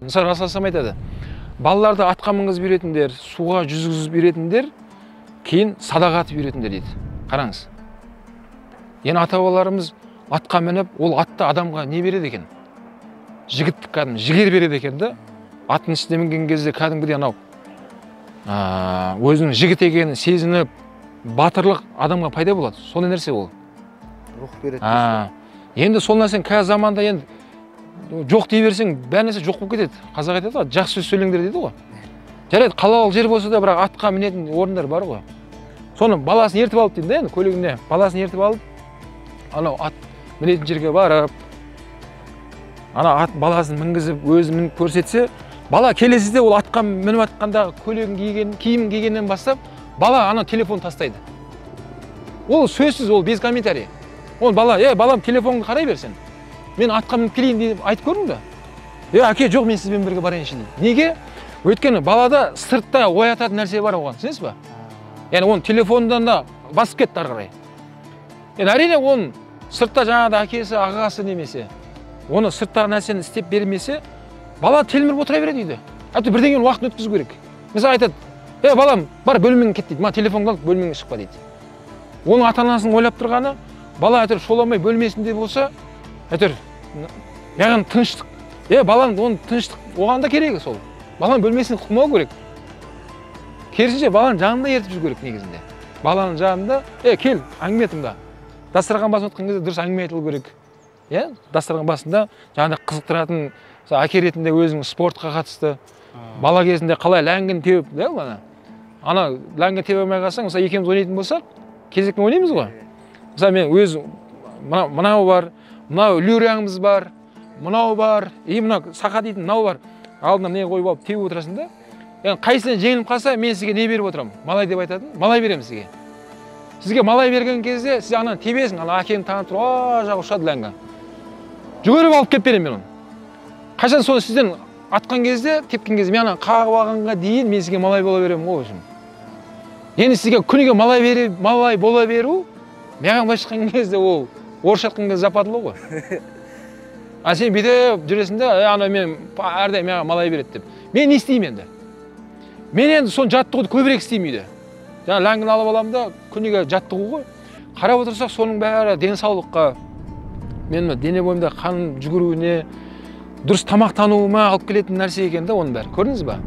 Мысалы Расулаллах айтады, балаларды атқа мінгізіп үйретіңдер, суға жүзгізіп үйретіңдер, кейін садаға атып үйретіңдер дейді. Қараңыз. Енді ата-бабаларымыз атқа мініп, ол атты адамға не береді екен? Жігіттік кәдімгі жігер береді екен да. Аттың үстіне мінген кезде кәдімгідей анау өзінің жігіт екенін сезініп, батырлық адамға пайда болады. Сондай нәрсе ол. Рух береді. Енді сол нәрсені қазір заманда енді жоқ дей берсең, бәр нәрсе жоқ болып кетеді. Қазақ айтады ғой, жақсы сөз сөйлеңдер дейді ғой. Жарайды, қалалық жер болса да, бірақ атқа мінетін орындар бар ғой. Соны баласын ертіп алып дейді, енді көлігіне баласын ертіп алып, анау ат мінетін жерге барып, ана ат баласын мінгізіп, өзі мініп көрсетсе, бала келесіде ол атқа мініп атқандағы көлігін киімін кигеннен бастап, бала ана телефон тастайды. Ол сөзсіз, ол без комментарий. Ол бала, балам телефоныңды қарай берсен. Мен атқа мініп келейін деп айтып көрдің бе? Әке, жоқ, мен сізбен бірге барайыншы дейді. Неге? Өйткені балада сыртта оятатын нәрсе бар оған, түсінесіз ба? Яғни оның телефондан да басып кетті ары қарай. Енді әрине оның сыртта жаңағыда әкесі, ағасы немесе, оны сырттағы нәрсені істеп бермесе, бала телміріп отыра береді үйде. Әйтеуір бірдеңені уақытын өткізу керек. Мысалы айтады, балам, бар бөлмеңе кет дейді. Ма телефонды алып бөлмеңе шықпа дейді. Оның ата-анасының ойлап тұрғаны, бала әйтеуір шоламай бөлмесінде болса, әйтеуір яғни тыныштық. Балаң оның тыныштық, оған да керек сол. Баланың бөлмесін қылмау керек. Керісінше баланың жанында ертіп жүру керек негізінде. Баланың жанында, кел, әңгіме тыңда. Дастархан басын отқан кезде дұрыс әңгіме айтылу керек. Дастархан басында жаңағыда қызықтыратын, әке ретінде өзінің спортқа қатысты, бала кезінде қалай ләңгін теуіп, ана ләңгін теуіп алмай қалсаң, мысалы екеуміз ойнайтын болсақ, кезекпен ойнаймыз ғой. Мысалы мен өз мынау бар, мынау люряңымыз бар, мынау бар, мынау сақа дейтін мынау бар. Алдына не қойып алып теуіп отырасың да. Қайсынан жеңіліп қалса, мен сізге не беріп отырамын? Малай деп айтатын, малай беремін сізге. Сізге малай берген кезде, сіз ананы тебесің, ана әкені танып тұр, жағы ұшады ләңгі. Жүгіріп алып кеп беремін мен оны. Қашан соны сізден атқан кезде, тепкен кезде, мен ананы қағып алғанға дейін мен сізге малай бола беремін ғой үшін. Енді сізге күніге малай бола беру, маған былай шыққан кезде ол орысша айтқан кезде западлы ғой. Сен бүйтіп жүресің де, ана мен әрдайым маған малай береді деп. Мен не істеймін енді? Мен енді соны жаттығуды көбірек істеймін үйде. Жаңа ләңгіні алып аламын да, күніге жаттығу ғой. Қарап отырсақ, соның бәрі денсаулыққа, мен дене бойымда қан жүгіруіне, дұрыс тамақтануыма алып келетін нәрсе екен де оның бәрі. Көрдіңіз ба?